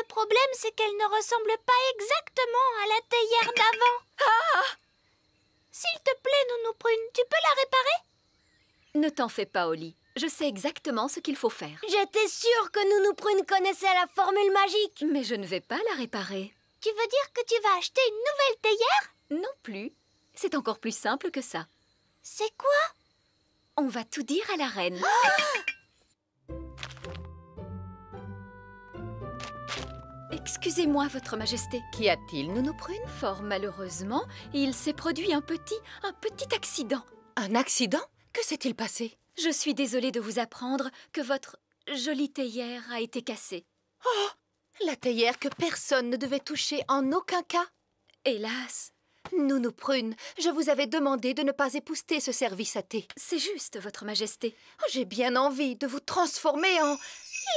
Le problème, c'est qu'elle ne ressemble pas exactement à la théière d'avant. Ah! S'il te plaît, Nounou Prune, tu peux la réparer? Ne t'en fais pas, Oli. Je sais exactement ce qu'il faut faire. J'étais sûre que Nounou Prune connaissait la formule magique. Mais je ne vais pas la réparer. Tu veux dire que tu vas acheter une nouvelle théière? Non plus. C'est encore plus simple que ça. C'est quoi? On va tout dire à la reine. Excusez-moi, Votre Majesté. Qu'y a-t-il, Nounou Prune? Fort malheureusement, il s'est produit un petit accident. Un accident? Que s'est-il passé? Je suis désolée de vous apprendre que votre jolie théière a été cassée. Oh! La théière que personne ne devait toucher en aucun cas. Hélas. Nounou Prune, je vous avais demandé de ne pas épouster ce service à thé. C'est juste, Votre Majesté. Oh, j'ai bien envie de vous transformer en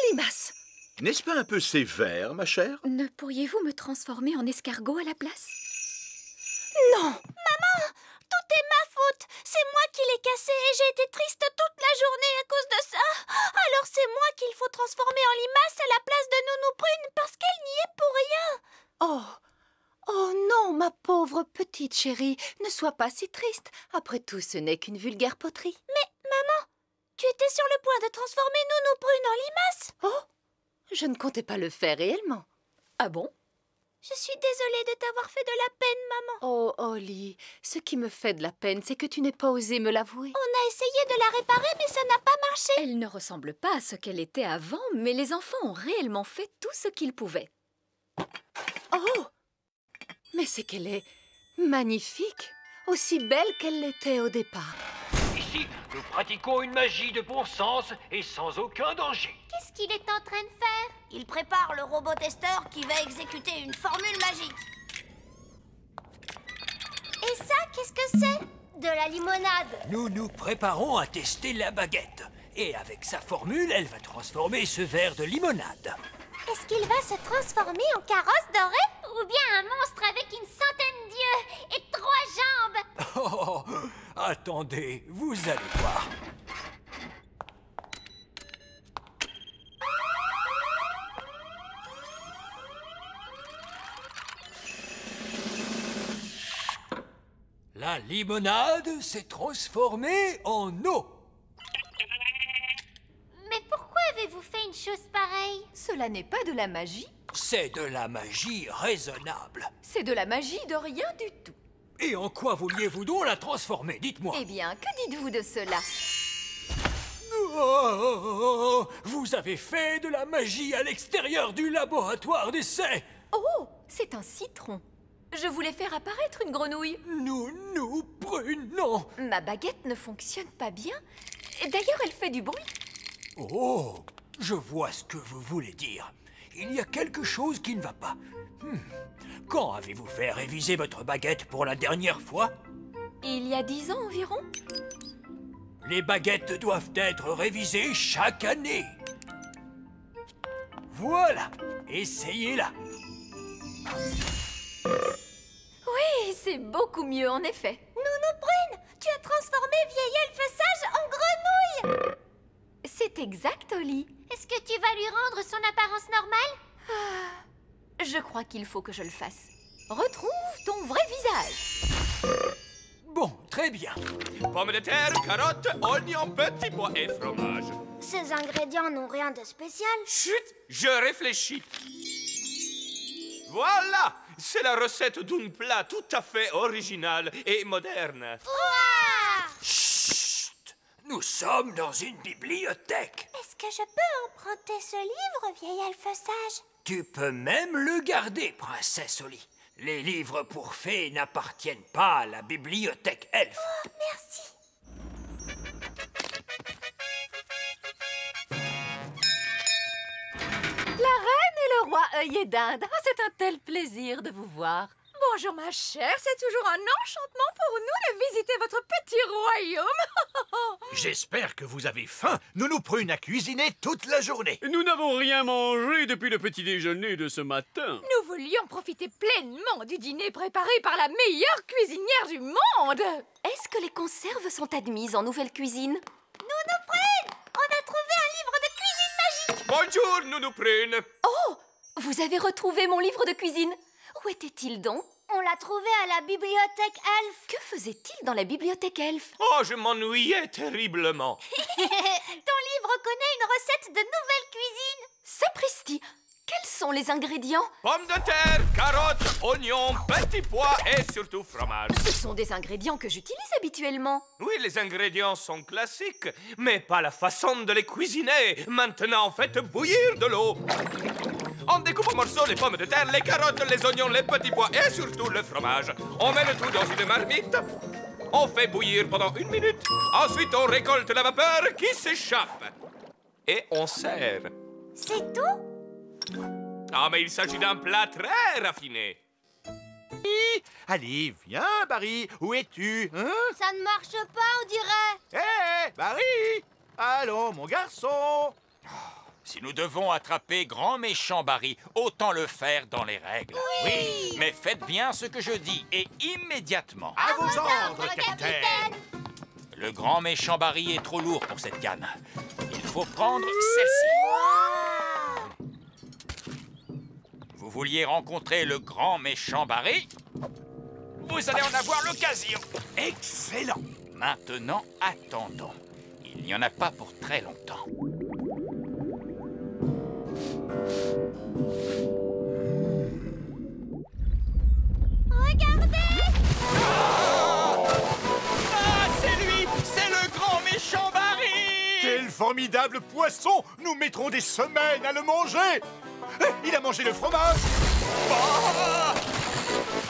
limace. N'est-ce pas un peu sévère, ma chère? Ne pourriez-vous me transformer en escargot à la place? Non! Maman, tout est ma faute. C'est moi qui l'ai cassé et j'ai été triste toute la journée à cause de ça. Alors c'est moi qu'il faut transformer en limace à la place de Nounou Prune parce qu'elle n'y est pour rien. Oh! Oh non, ma pauvre petite chérie, ne sois pas si triste. Après tout, ce n'est qu'une vulgaire poterie. Mais, maman, tu étais sur le point de transformer Nounou Prune en limace. Oh! Je ne comptais pas le faire réellement. Ah bon? Je suis désolée de t'avoir fait de la peine, maman. Oh, Oli, ce qui me fait de la peine, c'est que tu n'aies pas osé me l'avouer. On a essayé de la réparer, mais ça n'a pas marché. Elle ne ressemble pas à ce qu'elle était avant, mais les enfants ont réellement fait tout ce qu'ils pouvaient. Oh! Mais c'est qu'elle est magnifique, aussi belle qu'elle l'était au départ. Ici, nous pratiquons une magie de bon sens et sans aucun danger. Qu'est-ce qu'il est en train de faire? Il prépare le robot testeur qui va exécuter une formule magique. Et ça, qu'est-ce que c'est? De la limonade. Nous nous préparons à tester la baguette. Et avec sa formule, elle va transformer ce verre de limonade. Est-ce qu'il va se transformer en carrosse dorée? Ou bien un monstre avec une centaine d'yeux et 3 jambes? Oh, attendez, vous allez voir. La limonade s'est transformée en eau. Mais pourquoi avez-vous fait une chose pareille? Cela n'est pas de la magie, C'est de la magie raisonnable. c'est de la magie de rien du tout. Et en quoi vouliez-vous donc la transformer? Dites-moi. Eh bien, que dites-vous de cela? Oh, vous avez fait de la magie à l'extérieur du laboratoire d'essai. Oh, c'est un citron. Je voulais faire apparaître une grenouille. Nous prenons. Ma baguette ne fonctionne pas bien. D'ailleurs, elle fait du bruit. Oh, je vois ce que vous voulez dire. Il y a quelque chose qui ne va pas. Quand avez-vous fait réviser votre baguette pour la dernière fois? Il y a 10 ans environ. Les baguettes doivent être révisées chaque année. Voilà, essayez-la. Oui, c'est beaucoup mieux en effet. Nounou Prune, tu as transformé vieil elfe sage en grenouille. C'est exact, Oli. Est-ce que tu vas lui rendre son apparence normale? Je crois qu'il faut que je le fasse. Retrouve ton vrai visage. Bon, très bien. Pommes de terre, carottes, oignons, petits pois et fromage. Ces ingrédients n'ont rien de spécial. Chut, je réfléchis. Voilà, c'est la recette d'un plat tout à fait original et moderne. Chut! Nous sommes dans une bibliothèque. Est-ce que je peux emprunter ce livre, vieil elfe sage? Tu peux même le garder, princesse Oli. Les livres pour fées n'appartiennent pas à la bibliothèque elfe. Oh, merci. La reine et le roi œillet d'Inde. Ah, c'est un tel plaisir de vous voir. Bonjour ma chère, c'est toujours un enchantement pour nous de visiter votre petit royaume. J'espère que vous avez faim. Nounou Prune a cuisiné toute la journée. Nous n'avons rien mangé depuis le petit déjeuner de ce matin. Nous voulions profiter pleinement du dîner préparé par la meilleure cuisinière du monde. Est-ce que les conserves sont admises en nouvelle cuisine? Nounou Prune, on a trouvé un livre de cuisine magique. Bonjour, Nounou Prune. Oh! Vous avez retrouvé mon livre de cuisine. Où était-il donc? On l'a trouvé à la bibliothèque Elf. Que faisait-il dans la bibliothèque Elf? Oh, je m'ennuyais terriblement. Ton livre connaît une recette de nouvelle cuisine. Sapristi! Quels sont les ingrédients? Pommes de terre, carottes, oignons, petits pois et surtout fromage. Ce sont des ingrédients que j'utilise habituellement. Oui, les ingrédients sont classiques, mais pas la façon de les cuisiner. Maintenant, faites bouillir de l'eau. On découpe en morceaux les pommes de terre, les carottes, les oignons, les petits pois et surtout le fromage. On met le tout dans une marmite. On fait bouillir pendant 1 minute. Ensuite, on récolte la vapeur qui s'échappe. Et on sert. C'est tout? Ah, mais il s'agit d'un plat très raffiné. Allez, viens, Barry. Où es-tu, hein? Ça ne marche pas, on dirait. Hé, Barry! Allons, mon garçon. Si nous devons attraper Grand Méchant Barry, autant le faire dans les règles. Oui. Mais faites bien ce que je dis, et immédiatement. À vos ordres, capitaine. Le Grand Méchant Barry est trop lourd pour cette canne. Il faut prendre celle-ci. Vous vouliez rencontrer le Grand Méchant Barry? Vous allez en avoir l'occasion. Excellent. Maintenant, attendons. Il n'y en a pas pour très longtemps. Regardez! Ah, c'est lui! C'est le Grand Méchant Barry! Quel formidable poisson! Nous mettrons des semaines à le manger! Il a mangé le fromage! Oh!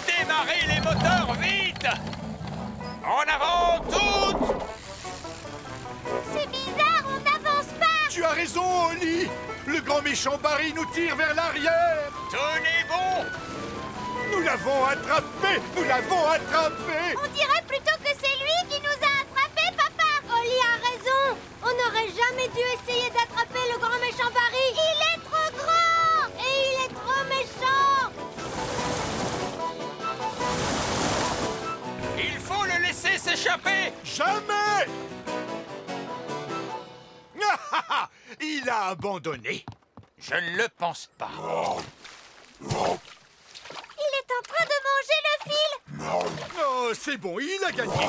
Démarrez les moteurs vite! En avant toutes! C'est bizarre, on n'avance pas! Tu as raison, Oli! Le grand méchant Barry nous tire vers l'arrière! Tenez bon! Nous l'avons attrapé! Nous l'avons attrapé! On dirait plutôt que c'est lui qui nous a attrapés, papa! Oli a raison. On n'aurait jamais dû essayer d'attraper le grand méchant Barry. Il est trop grand! Et il est trop méchant. Il faut le laisser s'échapper! Jamais! Il a abandonné. Je ne le pense pas. Il est en train de manger le fil! Oh, c'est bon, il a gagné.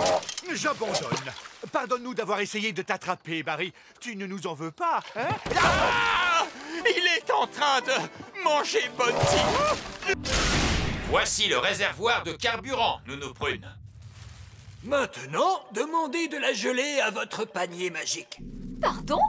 J'abandonne. Pardonne-nous d'avoir essayé de t'attraper, Barry. Tu ne nous en veux pas, hein? Ah! Il est en train de manger Bunty. Voici le réservoir de carburant, Nounou Prune. Maintenant, demandez de la gelée à votre panier magique. Pardon?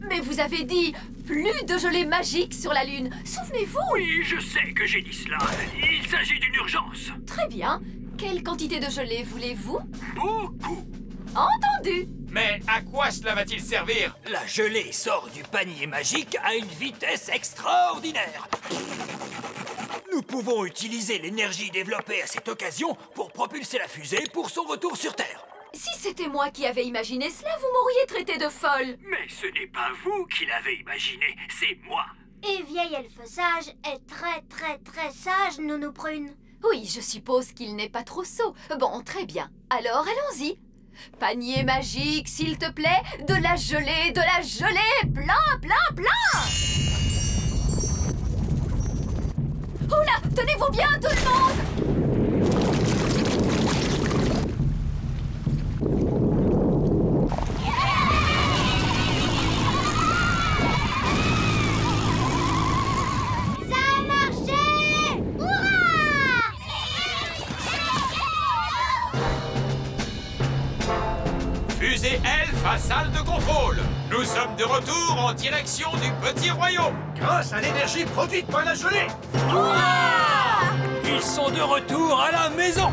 Mais vous avez dit plus de gelée magique sur la Lune. Souvenez-vous? Oui, je sais que j'ai dit cela. Il s'agit d'une urgence. Très bien. Quelle quantité de gelée voulez-vous? Beaucoup. Entendu. Mais à quoi cela va-t-il servir? La gelée sort du panier magique à une vitesse extraordinaire. Nous pouvons utiliser l'énergie développée à cette occasion pour propulser la fusée pour son retour sur Terre. Si c'était moi qui avais imaginé cela, vous m'auriez traité de folle. Mais ce n'est pas vous qui l'avez imaginé, c'est moi. Et vieil elfe sage est très sage, Nounou Prune. Oui, je suppose qu'il n'est pas trop sot. Bon, très bien. Alors, allons-y. Panier magique, s'il te plaît. De la gelée, plein, plein, plein. Oula, tenez-vous bien, tout le monde. Fusée Elf à salle de contrôle. Nous sommes de retour en direction du petit royaume. Grâce à l'énergie produite par la gelée. Ils sont de retour à la maison.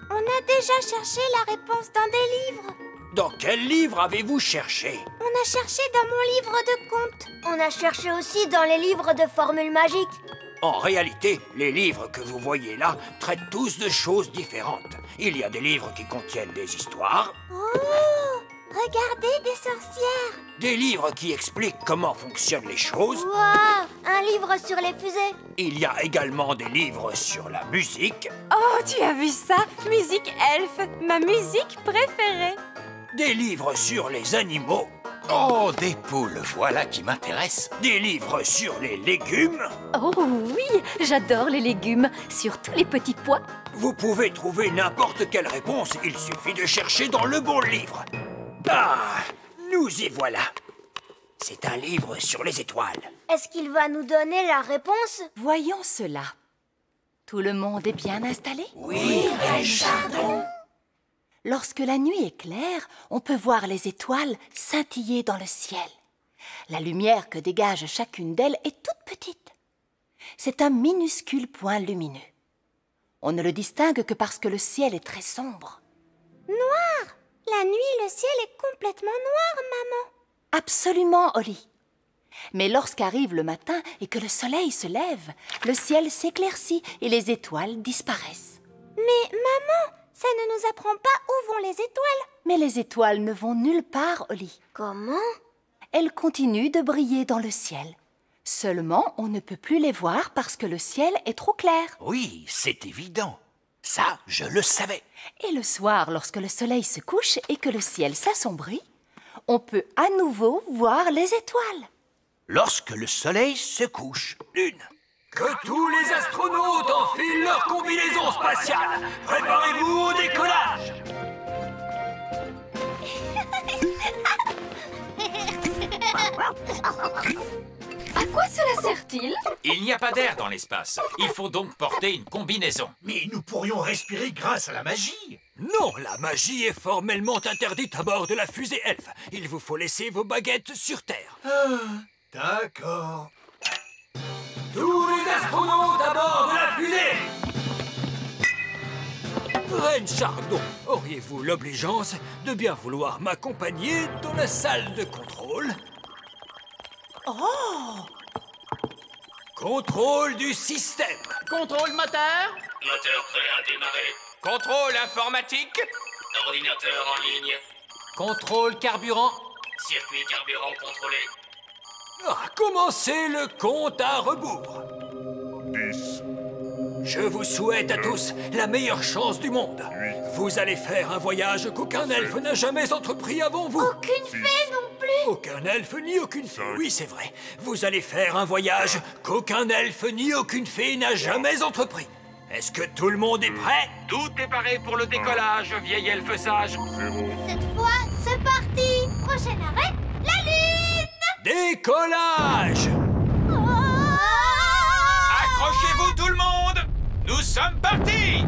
On a déjà cherché la réponse dans des livres. Dans quel livre avez-vous cherché? On a cherché dans mon livre de contes. On a cherché aussi dans les livres de formules magiques. En réalité, les livres que vous voyez là traitent tous de choses différentes. Il y a des livres qui contiennent des histoires, Oh! Regardez, des sorcières! des livres qui expliquent comment fonctionnent les choses. Waouh! Un livre sur les fusées. Il y a également des livres sur la musique, Oh, tu as vu ça? Musique elfe, ma musique préférée. des livres sur les animaux Oh, des poules, voilà qui m'intéresse. Des livres sur les légumes. Oh oui, j'adore les légumes, surtout les petits pois. Vous pouvez trouver n'importe quelle réponse, il suffit de chercher dans le bon livre. Ah, nous y voilà. C'est un livre sur les étoiles. Est-ce qu'il va nous donner la réponse? Voyons cela. Tout le monde est bien installé? Oui, Reine Chardon. Lorsque la nuit est claire, on peut voir les étoiles scintiller dans le ciel. La lumière que dégage chacune d'elles est toute petite. C'est un minuscule point lumineux. On ne le distingue que parce que le ciel est très sombre. Noir! La nuit, le ciel est complètement noir, maman. Absolument, Holly. Mais lorsqu'arrive le matin et que le soleil se lève, le ciel s'éclaircit et les étoiles disparaissent. Mais maman, ça ne nous apprend pas où vont les étoiles. Mais les étoiles ne vont nulle part, Holly. Comment? Elles continuent de briller dans le ciel. Seulement, on ne peut plus les voir parce que le ciel est trop clair. Oui, c'est évident. Ça, je le savais. Et le soir, lorsque le soleil se couche et que le ciel s'assombrit, on peut à nouveau voir les étoiles. Lorsque le soleil se couche. Une. Que tous les astronautes enfilent leur combinaison spatiale. Préparez-vous au décollage. À quoi cela sert-il? Il n'y a pas d'air dans l'espace. Il faut donc porter une combinaison. Mais nous pourrions respirer grâce à la magie. Non, la magie est formellement interdite à bord de la fusée Elf. Il vous faut laisser vos baguettes sur Terre. D'accord. Tous les astronautes à bord de la fusée! Reine Chardon, auriez-vous l'obligeance de bien vouloir m'accompagner dans la salle de contrôle? Oh! Contrôle du système. Contrôle moteur. Moteur prêt à démarrer. Contrôle informatique. Ordinateur en ligne. Contrôle carburant. Circuit carburant contrôlé. Commencez le compte à rebours. 10. Je vous souhaite à tous la meilleure chance du monde. Vous allez faire un voyage qu'aucun elfe n'a jamais entrepris avant vous. Aucune fée non plus. Aucun elfe ni aucune fée. Oui, c'est vrai. Vous allez faire un voyage qu'aucun elfe ni aucune fée n'a jamais entrepris. Est-ce que tout le monde est prêt? Tout est paré pour le décollage, vieil elfe sage. Cette fois, c'est parti. Prochain arrêt, la Lune. Décollage! Accrochez-vous tout le monde. Nous sommes partis.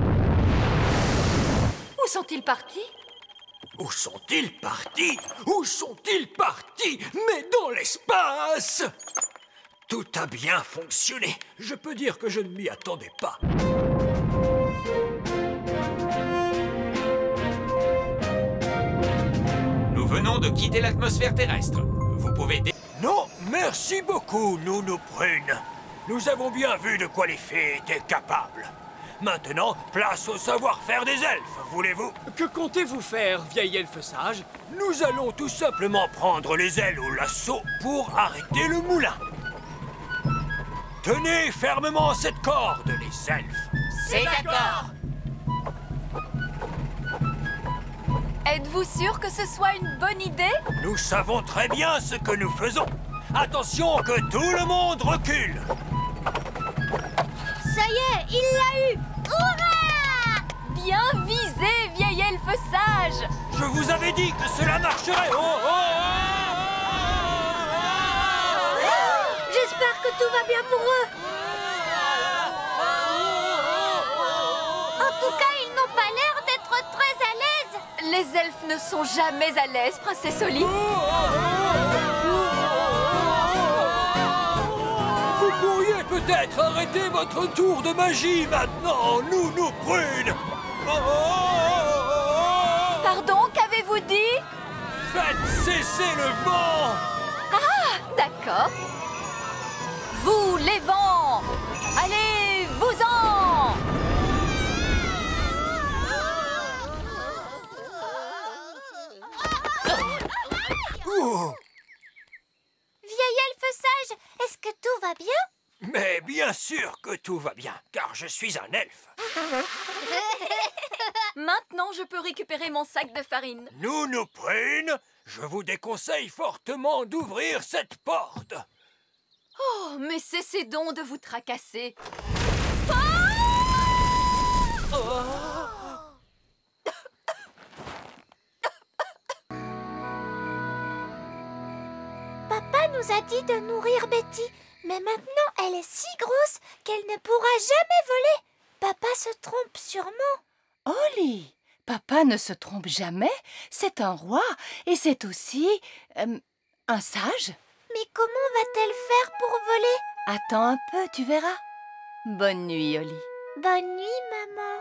Où sont-ils partis? Où sont-ils partis? Où sont-ils partis? Mais dans l'espace! Tout a bien fonctionné. Je peux dire que je ne m'y attendais pas. Nous venons de quitter l'atmosphère terrestre. Vous pouvez... Non, merci beaucoup, Nounou Prune. Nous avons bien vu de quoi les fées étaient capables. Maintenant, place au savoir-faire des elfes, voulez-vous? Que comptez-vous faire, vieil elfe sage? Nous allons tout simplement prendre les ailes au lasso pour arrêter le moulin. Tenez fermement cette corde, les elfes. C'est d'accord. Êtes-vous sûr que ce soit une bonne idée? Nous savons très bien ce que nous faisons. Attention que tout le monde recule. Ça y est, il l'a eu! Hurrah! Bien visé, vieil elfe sage! Je vous avais dit que cela marcherait. J'espère que tout va bien pour eux! En tout cas, ils n'ont pas l'air d'être très à l'aise. Les elfes ne sont jamais à l'aise, princesse Holly. Vous pourriez peut-être arrêter votre tour de magie maintenant, Nounou Prune. Pardon, qu'avez-vous dit? Faites cesser le vent. Ah, d'accord. Vous, les vents! Allez, vous-en! Oh. Vieil elfe sage, est-ce que tout va bien? Mais bien sûr que tout va bien, car je suis un elfe. Maintenant, je peux récupérer mon sac de farine. Nounou Prune, je vous déconseille fortement d'ouvrir cette porte. Oh, mais cessez donc de vous tracasser. Papa nous a dit de nourrir Betty, mais maintenant elle est si grosse qu'elle ne pourra jamais voler. Papa se trompe sûrement. Holly, papa ne se trompe jamais. C'est un roi et c'est aussi un sage. Mais comment va-t-elle faire pour voler? Attends un peu, tu verras. Bonne nuit, Holly. Bonne nuit, maman.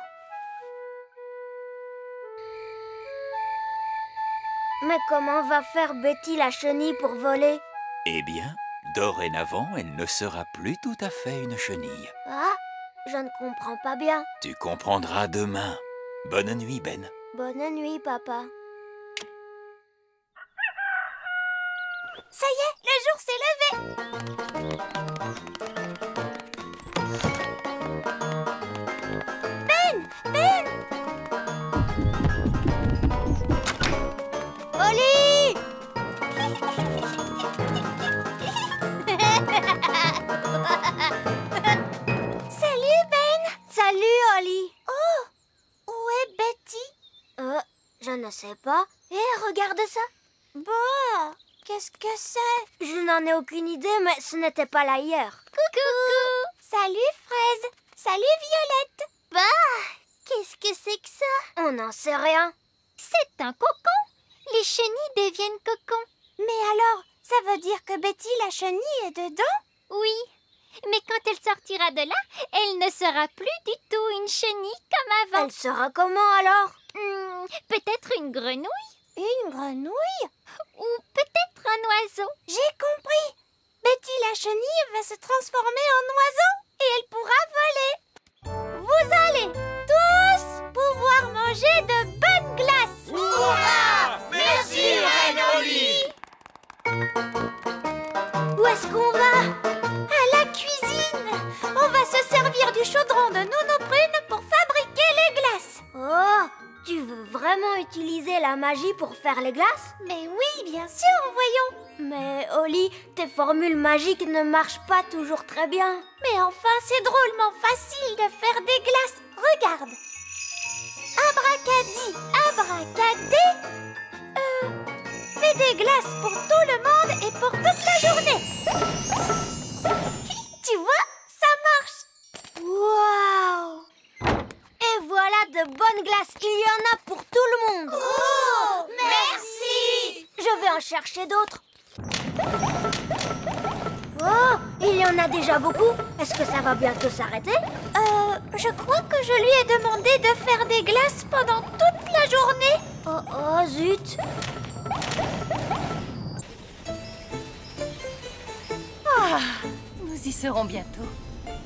Mais comment va faire Betty la chenille pour voler? Eh bien, dorénavant, elle ne sera plus tout à fait une chenille. Ah, je ne comprends pas bien. Tu comprendras demain. Bonne nuit, Ben. Bonne nuit, papa. Ça y est, le jour s'est levé. Ben! Holly! Salut, Ben! Salut, Holly. Oh! Où est Betty? Je ne sais pas. Regarde ça. Bah! Qu'est-ce que c'est? Je n'en ai aucune idée, mais ce n'était pas là hier. Coucou! Salut, Fraise! Salut, Violette! Bah! Qu'est-ce que c'est que ça? On n'en sait rien. C'est un cocon! Les chenilles deviennent cocons. Mais alors, ça veut dire que Betty la chenille est dedans? Oui, mais quand elle sortira de là, elle ne sera plus du tout une chenille comme avant. Elle sera comment alors? Peut-être une grenouille? Une grenouille? Ou peut-être un oiseau? J'ai compris! Betty la chenille va se transformer en oiseau et elle pourra voler. Vous allez tous pouvoir manger de bonnes glaces! Hurrah! Merci, Reine Holly! Où est-ce qu'on va? À la cuisine! On va se servir du chaudron de Nounou Prune pour fabriquer les glaces. Oh, tu veux vraiment utiliser la magie pour faire les glaces? Mais oui, bien sûr, voyons. Mais Holly, tes formules magiques ne marchent pas toujours très bien. Mais enfin, c'est drôlement facile de faire des glaces. Regarde. Abracadi, abracadé. Fais des glaces pour tout le monde et pour toute la journée. Tu vois, ça marche. Waouh! Et voilà de bonnes glaces. Il y en a pour tout le monde. Oh, merci. Je vais en chercher d'autres. Oh, il y en a déjà beaucoup. Est-ce que ça va bientôt s'arrêter? Je crois que je lui ai demandé de faire des glaces pendant toute la journée. Oh, zut. Ah, nous y serons bientôt.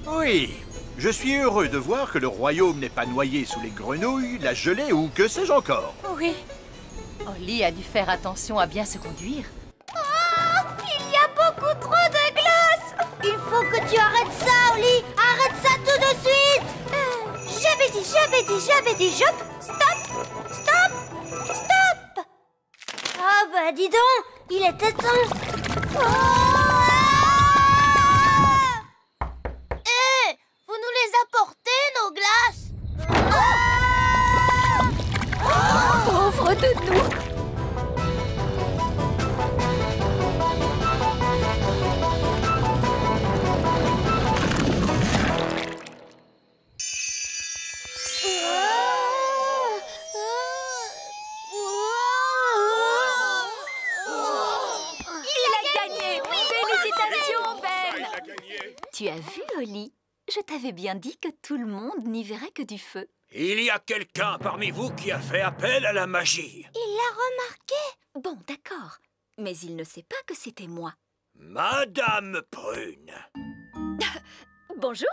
Oui, je suis heureux de voir que le royaume n'est pas noyé sous les grenouilles, la gelée ou que sais-je encore. Oui. Holly a dû faire attention à bien se conduire. Oh, il y a beaucoup trop de glace. Il faut que tu arrêtes ça, Holly. Arrête ça tout de suite. J'avais dit, stop. Ah bah dis donc, il était temps. Vous nous les apportez, nos glaces? Pauvre de nous! Tu as vu, Holly? Je t'avais bien dit que tout le monde n'y verrait que du feu. Il y a quelqu'un parmi vous qui a fait appel à la magie. Il l'a remarqué. Bon, d'accord. Mais il ne sait pas que c'était moi. Madame Prune, Bonjour.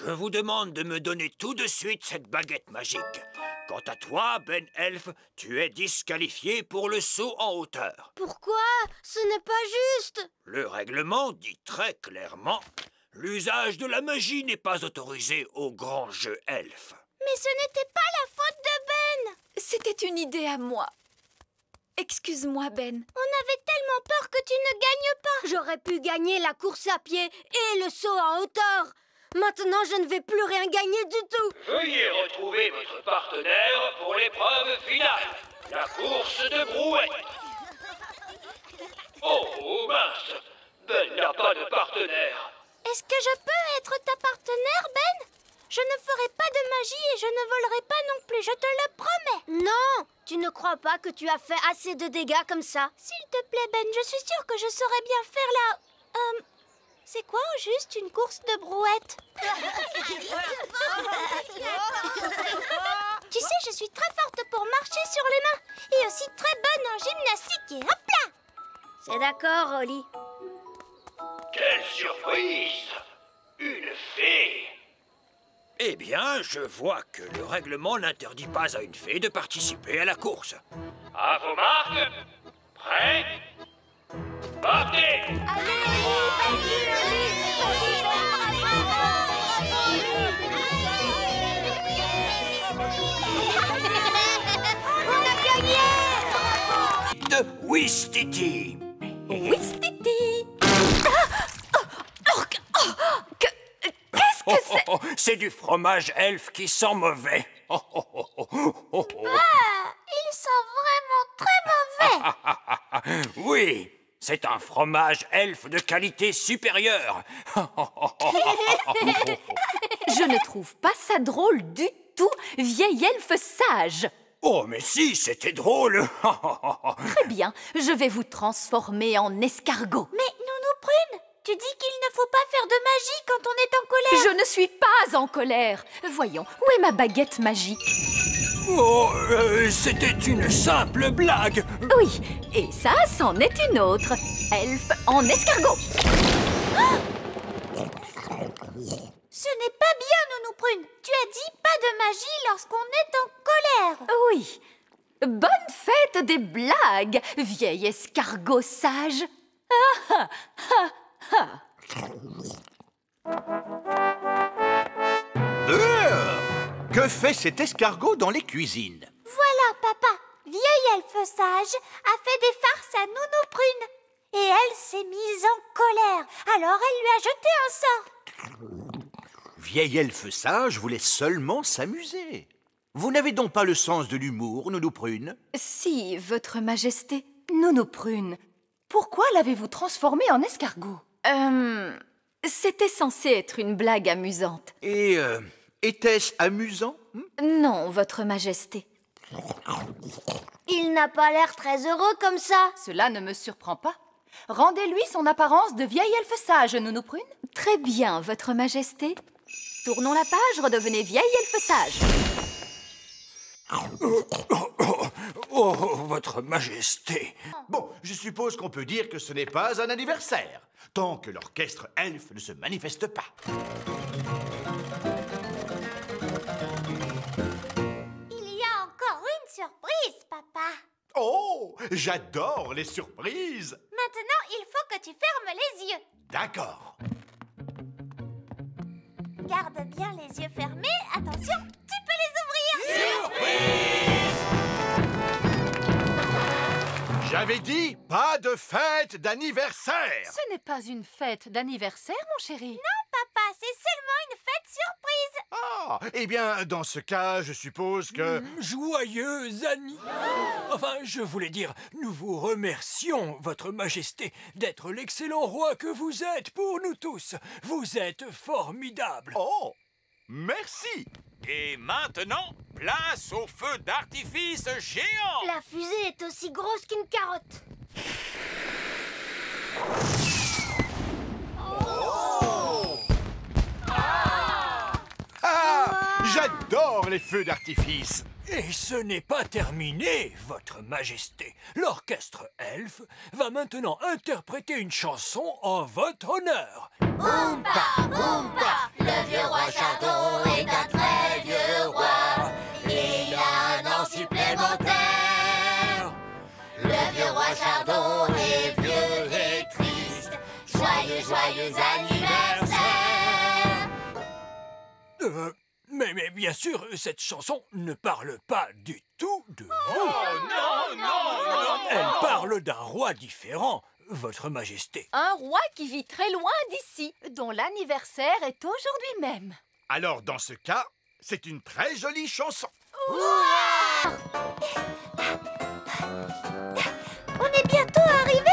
je vous demande de me donner tout de suite cette baguette magique. Quant à toi, Ben Elfe, tu es disqualifié pour le saut en hauteur. Pourquoi? Ce n'est pas juste. Le règlement dit très clairement L'usage de la magie n'est pas autorisé au grand jeu elfe. Mais ce n'était pas la faute de Ben. C'était une idée à moi. Excuse-moi, Ben. On avait tellement peur que tu ne gagnes pas. J'aurais pu gagner la course à pied et le saut en hauteur. Maintenant, je ne vais plus rien gagner du tout. Veuillez retrouver votre partenaire pour l'épreuve finale, la course de brouette. Oh mince, Ben n'a pas de partenaire. Est-ce que je peux être ta partenaire, Ben? Je ne ferai pas de magie et je ne volerai pas non plus, je te le promets. Non, tu ne crois pas que tu as fait assez de dégâts comme ça? S'il te plaît, Ben, je suis sûre que je saurais bien faire la... c'est quoi au juste une course de brouette? Tu sais, je suis très forte pour marcher sur les mains et aussi très bonne en gymnastique et hop là! C'est d'accord, Oli. Quelle surprise! Une fée! Eh bien, je vois que le règlement n'interdit pas à une fée de participer à la course. À vos marques, prêts, partez! Allez, vas-y, on a gagné! De Ouistiti. Ouistiti. Qu'est-ce que c'est? C'est du fromage elfe qui sent mauvais. Ah, il sent vraiment très mauvais. Oui, c'est un fromage elfe de qualité supérieure. Je ne trouve pas ça drôle du tout, vieil elfe sage. Oh, mais si, c'était drôle. Très bien, je vais vous transformer en escargot. Mais Nounou Prune, tu dis qu'il ne faut pas faire de magie quand on est en colère. Je ne suis pas en colère. Voyons, où est ma baguette magique? Oh, c'était une simple blague. Oui, et ça, c'en est une autre. Elfe en escargot. Ce n'est pas bien, Nounou Prune. Tu as dit pas de magie lorsqu'on est en colère. Oui. Bonne fête des blagues, vieil escargot sage. Ah, ah, ah, Que fait cet escargot dans les cuisines? Voilà, papa. Vieil elfe sage a fait des farces à Nounou Prune. Et elle s'est mise en colère. Alors elle lui a jeté un sort. Vieil elfe sage voulait seulement s'amuser. Vous n'avez donc pas le sens de l'humour, Nounou Prune? Si, votre majesté. Nounou Prune, pourquoi l'avez-vous transformé en escargot? C'était censé être une blague amusante. Et était-ce amusant? Non, votre majesté. Il n'a pas l'air très heureux comme ça. Cela ne me surprend pas. Rendez-lui son apparence de vieil elfe sage, Nounou Prune. Très bien, votre majesté. Tournons la page, redevenez vieil elfe sage. Oh, votre majesté. Bon, je suppose qu'on peut dire que ce n'est pas un anniversaire, tant que l'orchestre elfe ne se manifeste pas. Il y a encore une surprise, papa. Oh, j'adore les surprises. Maintenant, il faut que tu fermes les yeux. D'accord. Garde bien les yeux fermés. Attention, tu peux les ouvrir. Surprise! J'avais dit pas de fête d'anniversaire. Ce n'est pas une fête d'anniversaire, mon chéri. Non, papa, c'est seulement une fête surprise. Ah, eh bien, dans ce cas, je suppose que... Joyeux anniversaire. Enfin, je voulais dire, nous vous remercions, votre majesté, d'être l'excellent roi que vous êtes pour nous tous. Vous êtes formidable. Oh, merci. Et maintenant, place au feu d'artifice géant. La fusée est aussi grosse qu'une carotte. J'adore les feux d'artifice. Et ce n'est pas terminé, votre majesté. L'orchestre elfe va maintenant interpréter une chanson en votre honneur. Oompa, Oompa, le vieux roi Chardon est un très vieux roi. Il a un an supplémentaire. Le vieux roi Chardon est vieux et triste. Joyeux, joyeux anniversaire. Mais bien sûr, cette chanson ne parle pas du tout de vous. Oh, non. Elle parle d'un roi différent, Votre Majesté. Un roi qui vit très loin d'ici, dont l'anniversaire est aujourd'hui même. Alors, dans ce cas, c'est une très jolie chanson. On est bientôt arrivé?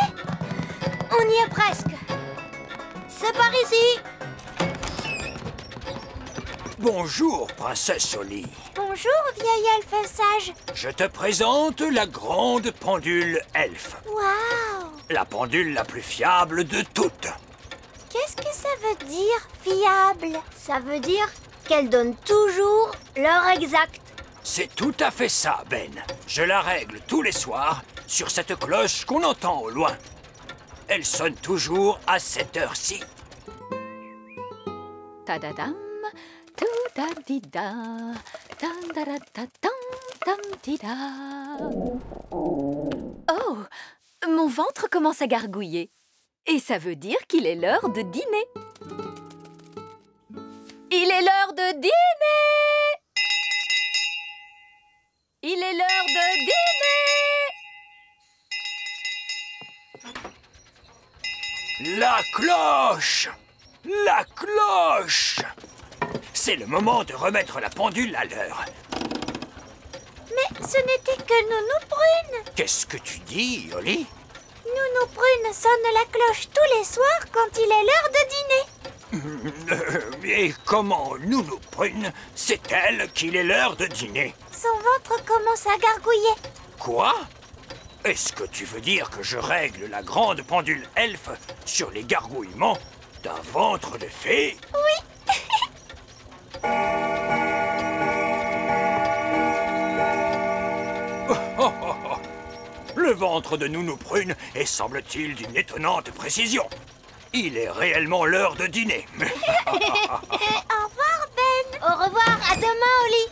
On y est presque. C'est par ici. Bonjour, princesse Oli. Bonjour, vieil elfe sage. Je te présente la grande pendule elfe. Waouh! La pendule la plus fiable de toutes. Qu'est-ce que ça veut dire, fiable? Ça veut dire qu'elle donne toujours l'heure exacte. C'est tout à fait ça, Ben. Je la règle tous les soirs sur cette cloche qu'on entend au loin. Elle sonne toujours à cette heure-ci. Tadadam, tout-da-di-da, tam-da-da-da-tam, tam-di-da. Oh, mon ventre commence à gargouiller. Et ça veut dire qu'il est l'heure de dîner. Il est l'heure de dîner! Il est l'heure de dîner! La cloche! La cloche! C'est le moment de remettre la pendule à l'heure. Mais ce n'était que Nounou Prune. Qu'est-ce que tu dis, Oli? Nounou Prune sonne la cloche tous les soirs quand il est l'heure de dîner. Et comment Nounou Prune sait-elle qu'il est l'heure de dîner? Son ventre commence à gargouiller. Quoi? Est-ce que tu veux dire que je règle la grande pendule elfe sur les gargouillements d'un ventre de fée? Oui. Le ventre de Nounou Prune est, semble-t-il, d'une étonnante précision. Il est réellement l'heure de dîner. Au revoir, Ben. Au revoir, à demain, Oli.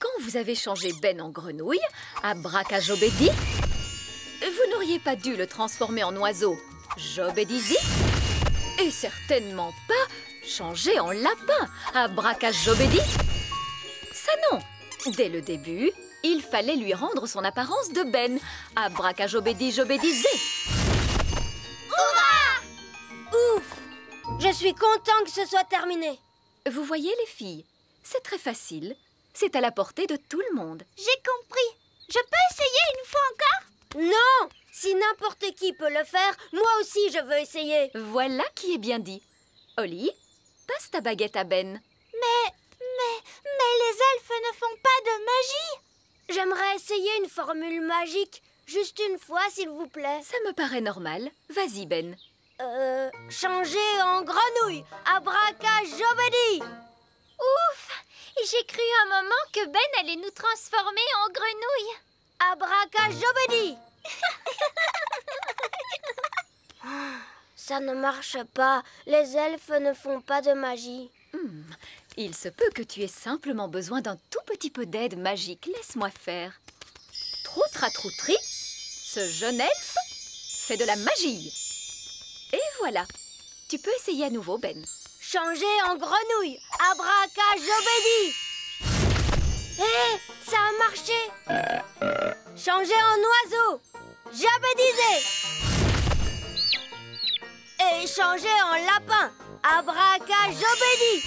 Quand vous avez changé Ben en grenouille, Abracajobedi, vous n'auriez pas dû le transformer en oiseau, Jobedizi, et certainement pas changer en lapin, Abracajobedi. Ça non. Dès le début, il fallait lui rendre son apparence de Ben, Abracajobedi Jobedizé. Ouf! Je suis content que ce soit terminé. Vous voyez les filles, c'est très facile. C'est à la portée de tout le monde. J'ai compris. Je peux essayer une fois encore? Non! Si n'importe qui peut le faire, moi aussi je veux essayer. Voilà qui est bien dit. Oli, passe ta baguette à Ben. Mais les elfes ne font pas de magie. J'aimerais essayer une formule magique. Juste une fois, s'il vous plaît. Ça me paraît normal. Vas-y, Ben. Changer en grenouille. Abracajobedi. Ouf! J'ai cru un moment que Ben allait nous transformer en grenouille. Abracajobedi. Ça ne marche pas. Les elfes ne font pas de magie. Il se peut que tu aies simplement besoin d'un tout petit peu d'aide magique. Laisse-moi faire. Troutratroutri, ce jeune elfe fait de la magie. Et voilà. Tu peux essayer à nouveau, Ben. Changer en grenouille. Abracajobedi. Hé, ça a marché. Changer en oiseau. Jabedizé. Et changer en lapin. Abracajobedi.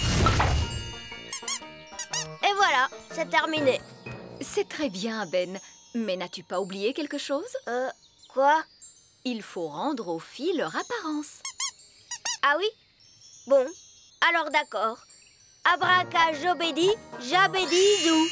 Et voilà, c'est terminé. C'est très bien, Ben. Mais n'as-tu pas oublié quelque chose? Quoi? Il faut rendre aux filles leur apparence. Ah oui? Bon, alors d'accord. Abracajobedi, jabedizou.